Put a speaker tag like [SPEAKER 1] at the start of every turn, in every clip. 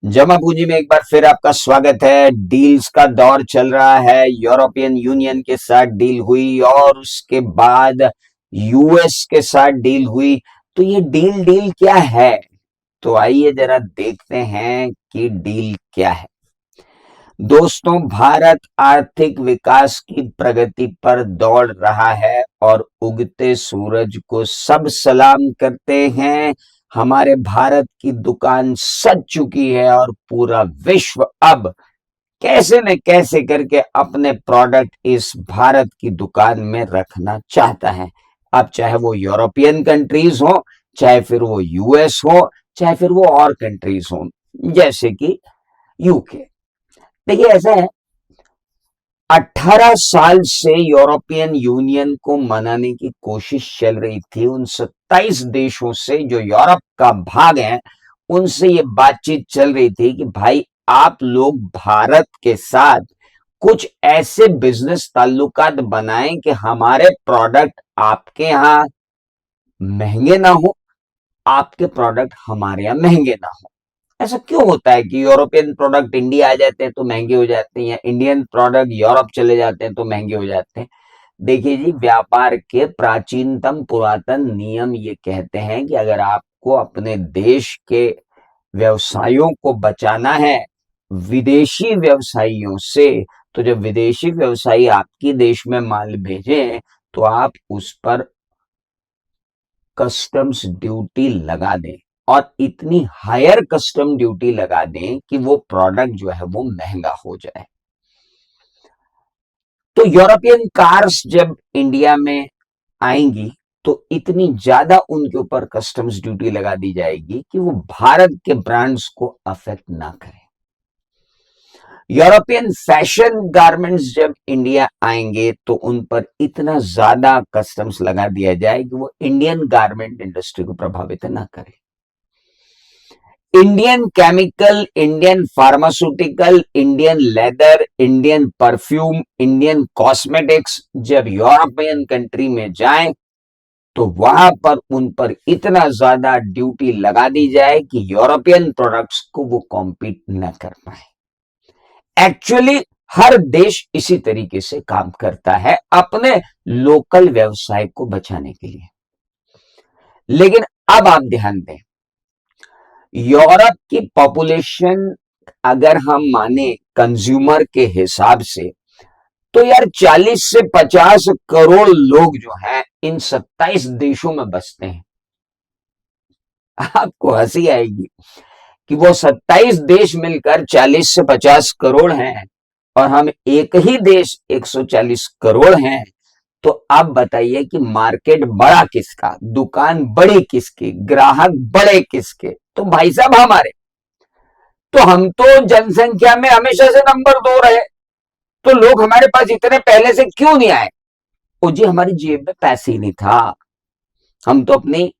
[SPEAKER 1] जमा पूंजी में एक बार फिर आपका स्वागत है। डील्स का दौर चल रहा है। यूरोपियन यूनियन के साथ डील हुई और उसके बाद यूएस के साथ डील हुई। तो ये डील डील क्या है? तो आइए जरा देखते हैं कि डील क्या है। दोस्तों, भारत आर्थिक विकास की प्रगति पर दौड़ रहा है और उगते सूरज को सब सलाम करते हैं। हमारे भारत की दुकान सज चुकी है और पूरा विश्व अब कैसे न कैसे करके अपने प्रोडक्ट इस भारत की दुकान में रखना चाहता है। अब चाहे वो यूरोपियन कंट्रीज हो, चाहे फिर वो यूएस हो, चाहे फिर वो और कंट्रीज हो जैसे कि यूके। देखिए ऐसा है, 18 साल से यूरोपियन यूनियन को मनाने की कोशिश चल रही थी। उन 27 देशों से जो यूरोप का भाग है, उनसे ये बातचीत चल रही थी कि भाई आप लोग भारत के साथ कुछ ऐसे बिजनेस ताल्लुकात बनाएं कि हमारे प्रोडक्ट आपके यहां महंगे ना हो, आपके प्रोडक्ट हमारे यहां महंगे ना हो। ऐसा क्यों होता है कि यूरोपियन प्रोडक्ट इंडिया आ जाते हैं तो महंगे हो जाते हैं, या इंडियन प्रोडक्ट यूरोप चले जाते हैं तो महंगे हो जाते हैं? देखिए जी, व्यापार के प्राचीनतम पुरातन नियम ये कहते हैं कि अगर आपको अपने देश के व्यवसायों को बचाना है विदेशी व्यवसायियों से, तो जब विदेशी व्यवसायी आपकी देश में माल भेजें तो आप उस पर कस्टम्स ड्यूटी लगा दें, और इतनी हायर कस्टम ड्यूटी लगा दें कि वो प्रोडक्ट जो है वो महंगा हो जाए। तो यूरोपियन कार्स जब इंडिया में आएंगी तो इतनी ज्यादा उनके ऊपर कस्टम्स ड्यूटी लगा दी जाएगी कि वो भारत के ब्रांड्स को अफेक्ट ना करें। यूरोपियन फैशन गारमेंट्स जब इंडिया आएंगे तो उन पर इतना ज्यादा कस्टम्स लगा दिया जाए कि वो इंडियन गारमेंट इंडस्ट्री को प्रभावित ना करे। Indian chemical, Indian pharmaceutical, Indian leather, Indian perfume, Indian cosmetics जब यूरोपियन कंट्री में जाएं तो वहां पर उन पर इतना ज्यादा ड्यूटी लगा दी जाए कि यूरोपियन प्रोडक्ट्स को वो कॉम्पीट न कर पाए। एक्चुअली हर देश इसी तरीके से काम करता है अपने लोकल व्यवसाय को बचाने के लिए। लेकिन अब आप ध्यान दें, यूरोप की पॉपुलेशन अगर हम माने कंज्यूमर के हिसाब से, तो यार 40 से 50 करोड़ लोग जो हैं इन 27 देशों में बसते हैं। आपको हंसी आएगी कि वो 27 देश मिलकर 40 से 50 करोड़ हैं और हम एक ही देश 140 करोड़ हैं। तो आप बताइए कि मार्केट बड़ा किसका, दुकान बड़ी किसकी, ग्राहक बड़े किसके? तो भाई साहब हमारे। तो हम तो जनसंख्या में हमेशा से नंबर 2 रहे, तो लोग हमारे पास इतने पहले से क्यों नहीं आए? ओ जी, हमारी जेब में पैसे ही नहीं था। हम तो अपनी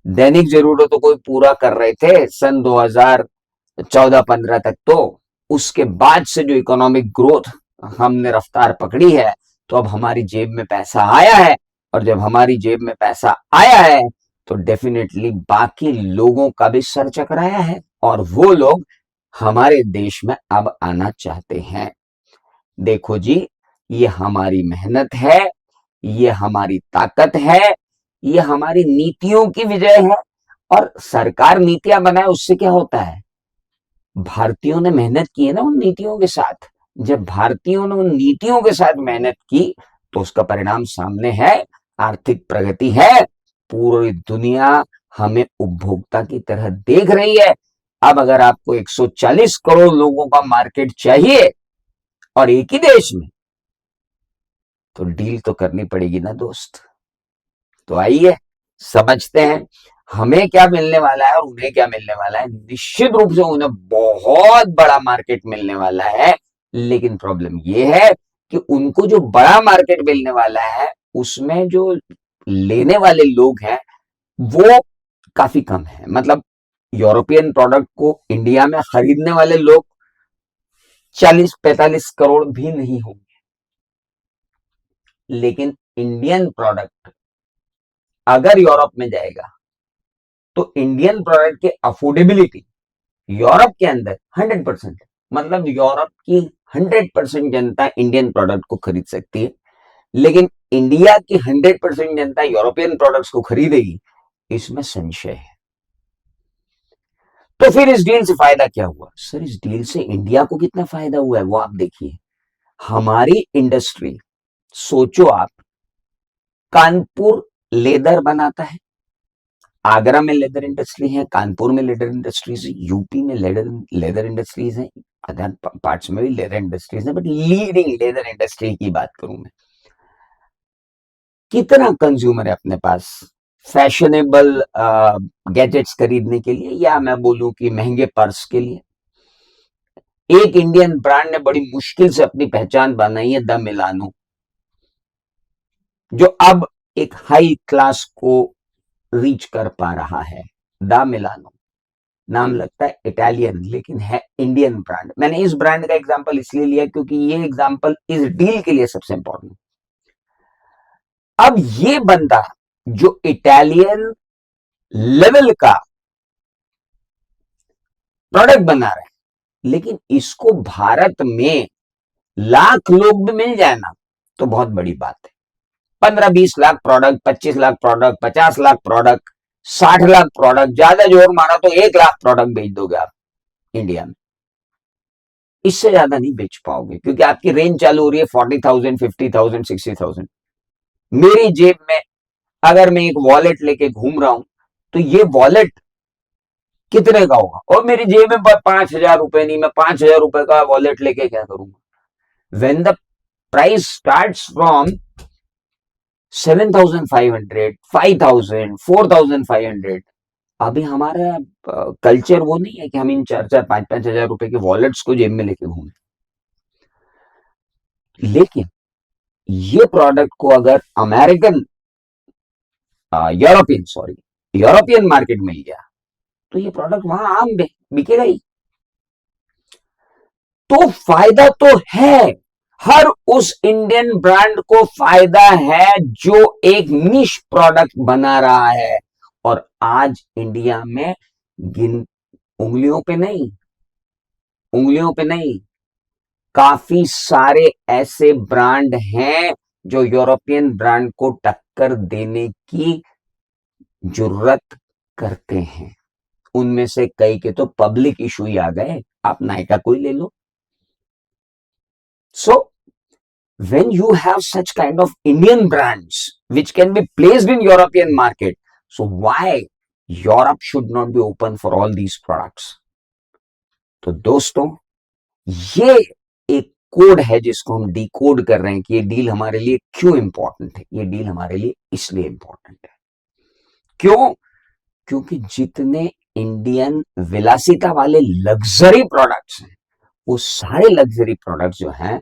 [SPEAKER 1] दैनिक जरूरतों को पूरा कर रहे थे सन 2014-15 तक। तो उसके बाद से जो इकोनॉमिक ग्रोथ हमने रफ्तार पकड़ी है, तो अब हमारी जेब में पैसा आया है। और जब हमारी जेब में पैसा आया है तो डेफिनेटली बाकी लोगों का भी सर चकराया है, और वो लोग हमारे देश में अब आना चाहते हैं। देखो जी, ये हमारी मेहनत है, ये हमारी ताकत है, ये हमारी नीतियों की विजय है। और सरकार नीतियां बनाए उससे क्या होता है? भारतीयों ने मेहनत की है ना उन नीतियों के साथ। जब भारतीयों ने उन नीतियों के साथ मेहनत की तो उसका परिणाम सामने है, आर्थिक प्रगति है। पूरी दुनिया हमें उपभोक्ता की तरह देख रही है। अब अगर आपको 140 करोड़ लोगों का मार्केट चाहिए और एक ही देश में, तो डील तो करनी पड़ेगी ना दोस्त। तो आइए समझते हैं हमें क्या मिलने वाला है और उन्हें क्या मिलने वाला है। निश्चित रूप से उन्हें बहुत बड़ा मार्केट मिलने वाला है, लेकिन प्रॉब्लम यह है कि उनको जो बड़ा मार्केट मिलने वाला है उसमें जो लेने वाले लोग हैं वो काफी कम है। मतलब यूरोपियन प्रोडक्ट को इंडिया में खरीदने वाले लोग 40-45 करोड़ भी नहीं होंगे, लेकिन इंडियन प्रोडक्ट अगर यूरोप में जाएगा तो इंडियन प्रोडक्ट की अफोर्डेबिलिटी यूरोप के अंदर 100%, मतलब यूरोप की 100% जनता इंडियन प्रोडक्ट को खरीद सकती है, लेकिन इंडिया की 100% जनता यूरोपियन प्रोडक्ट्स को खरीदेगी, इसमें संशय है। तो फिर इस डील से फायदा क्या हुआ? सर, इस डील से इंडिया को कितना फायदा हुआ है वो आप देखिए। हमारी इंडस्ट्री, सोचो आप, कानपुर लेदर बनाता है, आगरा में लेदर इंडस्ट्री है, कानपुर में लेदर इंडस्ट्रीज है, यूपी में लेदर लेदर इंडस्ट्रीज है, अदर पार्ट्स में भी लेदर इंडस्ट्रीज है, बट लीडिंग लेदर इंडस्ट्री की बात करूं मैं। कितना कंज्यूमर है अपने पास फैशनेबल गैजेट्स खरीदने के लिए, या मैं बोलूं कि महंगे पर्स के लिए? एक इंडियन ब्रांड ने बड़ी मुश्किल से अपनी पहचान बनाई है, द मिलानो, जो अब एक हाई क्लास को रीच कर पा रहा है। द मिलानो नाम लगता है इटालियन, लेकिन है इंडियन ब्रांड। मैंने इस ब्रांड का एग्जांपल इसलिए लिया क्योंकि ये एग्जांपल इस डील के लिए सबसे इंपॉर्टेंट। अब ये बंदा जो इटालियन लेवल का प्रोडक्ट बना रहा है, लेकिन इसको भारत में लाख लोग भी मिल जाए ना तो बहुत बड़ी बात है। 15-20 lakh product, 25 lakh product, 50 lakh product, 60 lakh product, ज्यादा जोर मारा तो 1 लाख प्रोडक्ट बेच दोगे आप इंडिया में। इससे ज्यादा नहीं बेच पाओगे क्योंकि आपकी रेंज चालू हो रही है 40,000, 50,000, 60,000। मेरी जेब में अगर मैं एक वॉलेट लेके घूम रहा हूं तो ये वॉलेट कितने का होगा? और मेरी जेब में 5,000 रुपए नहीं, मैं 5,000 रुपए का वॉलेट लेके क्या करूंगा? When the price starts from 7,500, 5,000, 4,500, अभी हमारा कल्चर वो नहीं है कि हम इन 4-4, 5-5 हजार रुपए के वॉलेट्स को जेब में लेके घूमें। लेकिन ये प्रोडक्ट को अगर American, European, sorry, European market मिल गया तो ये प्रोडक्ट वहां आम बिकेगा ही। तो फायदा तो है, हर उस इंडियन ब्रांड को फायदा है जो एक निश प्रोडक्ट बना रहा है। और आज इंडिया में गिन उंगलियों पे नहीं, उंगलियों पे नहीं, काफी सारे ऐसे ब्रांड हैं जो यूरोपियन ब्रांड को टक्कर देने की जरूरत करते हैं। उनमें से कई के तो पब्लिक इशू ही आ गए, आप नायका को ही ले लो। सो when you have such kind of Indian brands which can be placed in European market, so why Europe should not be open for all these products? तो दोस्तों, ये एक कोड है जिसको हम डिकोड कर रहे हैं कि ये डील हमारे लिए क्यों इंपॉर्टेंट है। ये डील हमारे लिए इसलिए इंपॉर्टेंट है, क्यों? क्योंकि जितने इंडियन विलासिता वाले लग्जरी प्रोडक्ट्स हैं, वो सारे लग्जरी प्रोडक्ट्स जो हैं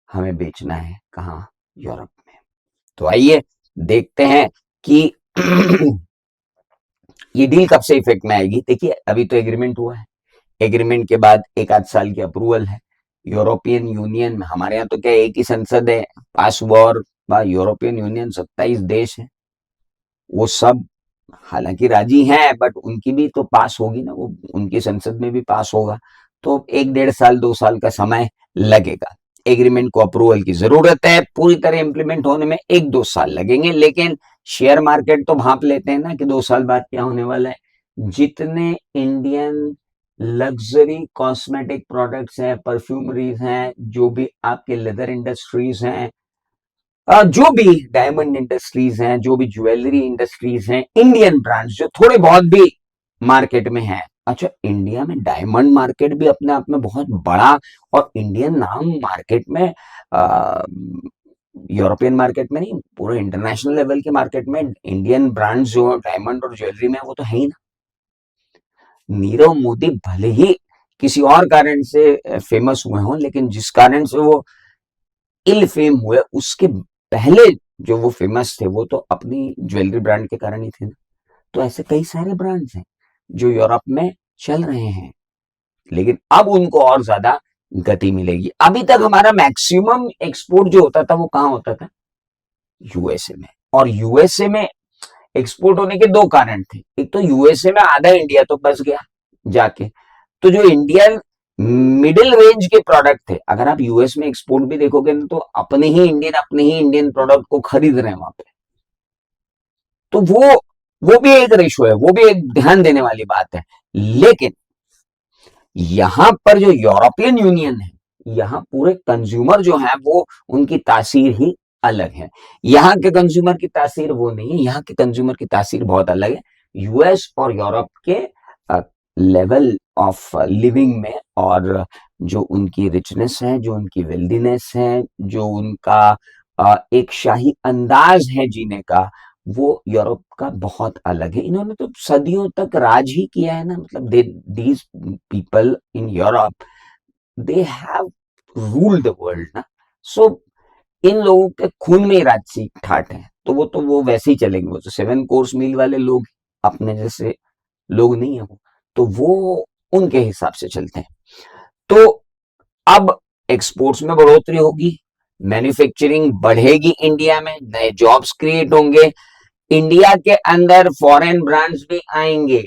[SPEAKER 1] हमें बेचना है कहां? यूरोप में। तो आइए देखते हैं कि ये डील कब से इफेक्ट में आएगी। देखिए, अभी तो एग्रीमेंट हुआ है, एग्रीमेंट के बाद 1 आध साल की अप्रूवल है। यूरोपियन यूनियन में हमारे यहाँ तो क्या एक ही संसद है पास हुआ, और यूरोपियन यूनियन 27 देश है, वो सब हालांकि राजी हैं, बट उनकी भी तो पास होगी ना, वो उनकी संसद में भी पास होगा, तो 1-1.5 साल 2 साल का समय लगेगा। एग्रीमेंट को अप्रूवल की जरूरत है, पूरी तरह इंप्लीमेंट होने में 1-2 साल लगेंगे, लेकिन शेयर मार्केट तो भांप लेते हैं ना कि 2 साल बाद क्या होने वाला है। जितने इंडियन लग्जरी कॉस्मेटिक प्रोडक्ट्स हैं, परफ्यूमरीज हैं, जो भी आपके लेदर इंडस्ट्रीज हैं, जो भी डायमंड इंडस्ट्रीज हैं, जो भी ज्वेलरी इंडस्ट्रीज हैं, इंडियन ब्रांड्स जो थोड़े बहुत भी मार्केट में हैं। अच्छा, इंडिया में डायमंड मार्केट भी अपने आप में बहुत बड़ा और इंडियन नाम मार्केट में, यूरोपियन मार्केट में नहीं, पूरे इंटरनेशनल लेवल के मार्केट में इंडियन ब्रांड्स जो डायमंड और ज्वेलरी में, वो तो है ही ना। नीरव मोदी भले ही किसी और कारण से फेमस हुए हों, लेकिन जिस कारण से वो इल फेम हुए, उसके पहले जो वो फेमस थे वो तो अपनी ज्वेलरी ब्रांड के कारण ही थे ना। तो ऐसे कई सारे ब्रांड्स हैं जो यूरोप में चल रहे हैं, लेकिन अब उनको और ज्यादा गति मिलेगी। अभी तक हमारा मैक्सिमम एक्सपोर्ट जो होता था वो कहां होता था? यूएसए में। और यूएसए में एक्सपोर्ट होने के दो कारण थे। एक तो यूएसए में आधा इंडिया तो बस गया जाके, तो जो इंडियन मिडिल रेंज के प्रोडक्ट थे, अगर आप यूएस में एक्सपोर्ट भी देखोगे ना, तो अपने ही इंडियन प्रोडक्ट को खरीद रहे हैं वहां पे। तो वो भी एक रेशो है, वो भी एक ध्यान देने वाली बात है। लेकिन यहां पर जो यूरोपियन यूनियन है, यहाँ पूरे कंज्यूमर जो है वो उनकी तासीर ही अलग है। यहाँ के कंज्यूमर की तासीर वो नहीं है, यहाँ के कंज्यूमर की तासीर बहुत अलग है यूएस और यूरोप के लेवल ऑफ लिविंग में। और जो उनकी रिचनेस है, जो उनकी वेल्दीनेस है, जो उनका एक शाही अंदाज है जीने का, वो यूरोप का बहुत अलग है। इन्होंने तो सदियों तक राज ही किया है ना, मतलब these people in Europe, they have rule the world ना। सो इन लोगों के खून में ही राजसी ठाट है, तो वो वैसे ही चलेंगे। वो तो 7 कोर्स मील वाले लोग, अपने जैसे लोग नहीं है वो, तो वो उनके हिसाब से चलते हैं। तो अब एक्सपोर्ट्स में बढ़ोतरी होगी, मैन्युफैक्चरिंग बढ़ेगी, इंडिया में नए जॉब्स क्रिएट होंगे, इंडिया के अंदर फॉरेन ब्रांड्स भी आएंगे।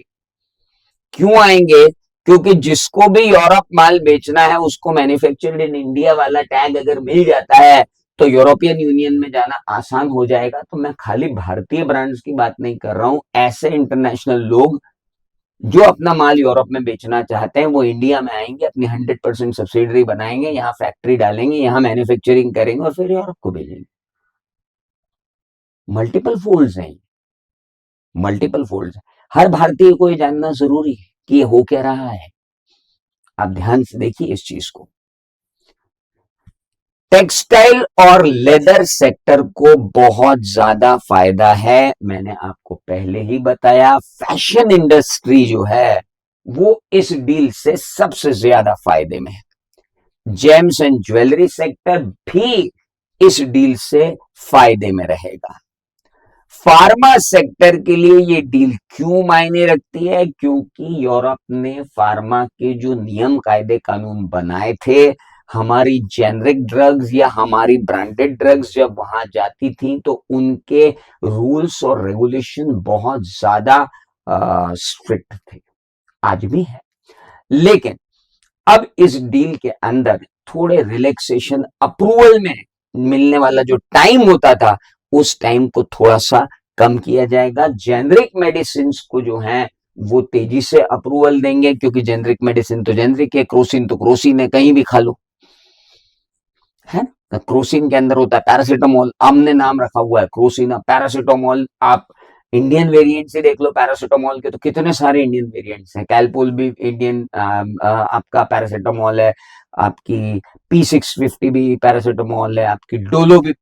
[SPEAKER 1] क्यों आएंगे? क्योंकि जिसको भी यूरोप माल बेचना है, उसको मैन्युफैक्चर्ड इन इंडिया वाला टैग अगर मिल जाता है, तो यूरोपियन यूनियन में जाना आसान हो जाएगा। तो मैं खाली भारतीय ब्रांड्स की बात नहीं कर रहा हूं, ऐसे इंटरनेशनल लोग जो अपना माल यूरोप में बेचना चाहते हैं, वो इंडिया में आएंगे, अपनी 100% सब्सिडरी बनाएंगे, यहाँ फैक्ट्री डालेंगे, यहाँ मैन्युफैक्चरिंग करेंगे और फिर यूरोप को भेजेंगे। मल्टीपल फोल्ड्स हैं, मल्टीपल फोल्ड्स। हर भारतीय को ये जानना जरूरी है कि ये हो क्या रहा है। आप ध्यान से देखिए इस चीज को। टेक्सटाइल और लेदर सेक्टर को बहुत ज्यादा फायदा है, मैंने आपको पहले ही बताया। फैशन इंडस्ट्री जो है वो इस डील से सबसे ज्यादा फायदे में है। जेम्स एंड ज्वेलरी सेक्टर भी इस डील से फायदे में रहेगा। फार्मा सेक्टर के लिए ये डील क्यों मायने रखती है? क्योंकि यूरोप ने फार्मा के जो नियम कायदे कानून बनाए थे, हमारी जेनरिक ड्रग्स या हमारी ब्रांडेड ड्रग्स जब वहां जाती थी, तो उनके रूल्स और रेगुलेशन बहुत ज्यादा स्ट्रिक्ट थे, आज भी है। लेकिन अब इस डील के अंदर थोड़े रिलैक्सेशन, अप्रूवल में मिलने वाला जो टाइम होता था, उस टाइम को थोड़ा सा कम किया जाएगा। जेनरिक मेडिसिन को जो है वो तेजी से अप्रूवल देंगे, क्योंकि जेनरिक मेडिसिन तो जेनरिक है, क्रोसिन तो क्रोसिन है, कहीं भी खा लो, है ना। क्रोसिन के अंदर होता है पैरासीटामोल, हमने नाम रखा हुआ है क्रोसिन। पैरासीटामोल आप इंडियन वेरिएंट से देख लो, पैरासीटामोल के तो कितने सारे इंडियन वेरिएंट्स हैं। कैलपोल भी इंडियन आपका पैरासीटामोल है, आपकी P650 भी पैरासीटामोल है, आपकी डोलो भी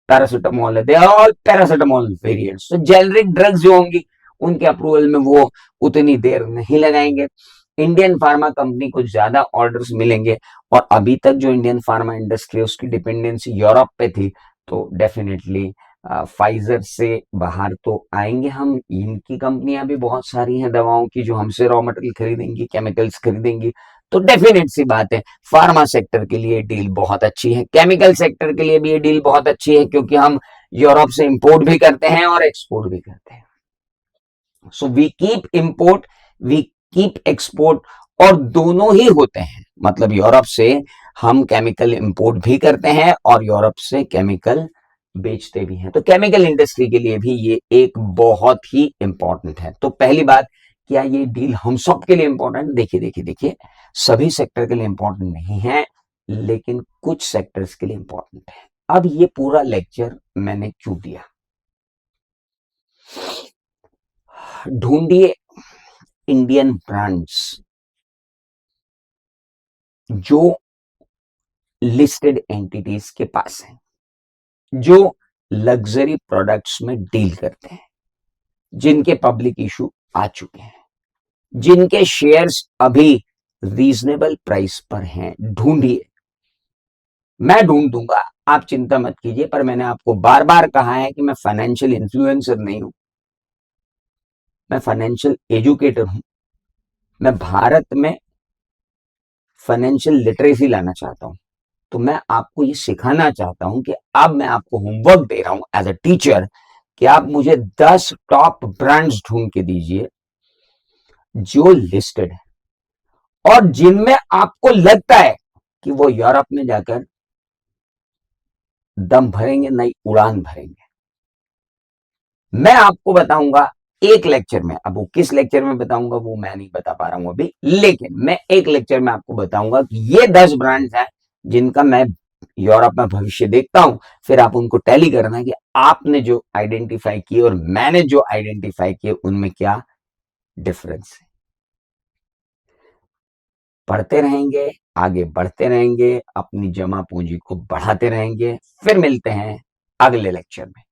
[SPEAKER 1] पैरासीटामोल है। They are all paracetamol variants. तो जेनरिक ड्रग्स जो होंगी उनके अप्रूवल में वो उतनी देर नहीं लगाएंगे। इंडियन फार्मा कंपनी को ज्यादा ऑर्डर्स मिलेंगे, और अभी तक जो इंडियन फार्मा इंडस्ट्री है उसकी डिपेंडेंसी यूरोप पे थी, तो डेफिनेटली फाइजर से बाहर तो आएंगे हम। इनकी कंपनियां भी बहुत सारी हैं दवाओं की, जो हमसे रॉ मटेरियल खरीदेंगी, केमिकल्स खरीदेंगी। तो डेफिनेट सी बात है, फार्मा सेक्टर के लिए डील बहुत अच्छी है। केमिकल सेक्टर के लिए भी ये डील बहुत अच्छी है, क्योंकि हम यूरोप से इंपोर्ट भी करते हैं और एक्सपोर्ट भी करते हैं। So we keep import, we keep export, और दोनों ही होते हैं। मतलब यूरोप से हम केमिकल इंपोर्ट भी करते हैं और यूरोप से केमिकल बेचते भी हैं। तो केमिकल इंडस्ट्री के लिए भी ये एक बहुत ही इंपॉर्टेंट है। तो पहली बात, क्या ये डील हम सब के लिए इंपॉर्टेंट? देखिए देखिए देखिए, सभी सेक्टर के लिए इंपॉर्टेंट नहीं है, लेकिन कुछ सेक्टर्स के लिए इंपॉर्टेंट है। अब ये पूरा लेक्चर मैंने क्यों दिया? ढूंढिए इंडियन ब्रांड्स जो लिस्टेड एंटिटीज के पास हैं, जो लग्जरी प्रोडक्ट्स में डील करते हैं, जिनके पब्लिक इशू आ चुके हैं, जिनके शेयर्स अभी रीजनेबल प्राइस पर हैं। ढूंढिए, मैं ढूंढ दूंगा, आप चिंता मत कीजिए। पर मैंने आपको बार बार कहा है कि मैं फाइनेंशियल इन्फ्लुएंसर नहीं हूं, मैं फाइनेंशियल एजुकेटर हूं। मैं भारत में फाइनेंशियल लिटरेसी लाना चाहता हूं। तो मैं आपको ये सिखाना चाहता हूं कि अब मैं आपको होमवर्क दे रहा हूं एज अ टीचर, कि आप मुझे 10 टॉप ब्रांड्स ढूंढ के दीजिए जो लिस्टेड है, और जिनमें आपको लगता है कि वो यूरोप में जाकर दम भरेंगे, नई उड़ान भरेंगे। मैं आपको बताऊंगा एक लेक्चर में, अब वो किस लेक्चर में बताऊंगा वो मैं नहीं बता पा रहा हूं अभी, लेकिन मैं एक लेक्चर में आपको बताऊंगा कि ये 10 ब्रांड्स हैं जिनका मैं यूरोप में भविष्य देखता हूं। फिर आप उनको टैली करना कि आपने जो आइडेंटिफाई किए और मैंने जो आइडेंटिफाई किए उनमें क्या डिफरेंस है। पढ़ते रहेंगे, आगे बढ़ते रहेंगे, अपनी जमा पूंजी को बढ़ाते रहेंगे। फिर मिलते हैं अगले लेक्चर में।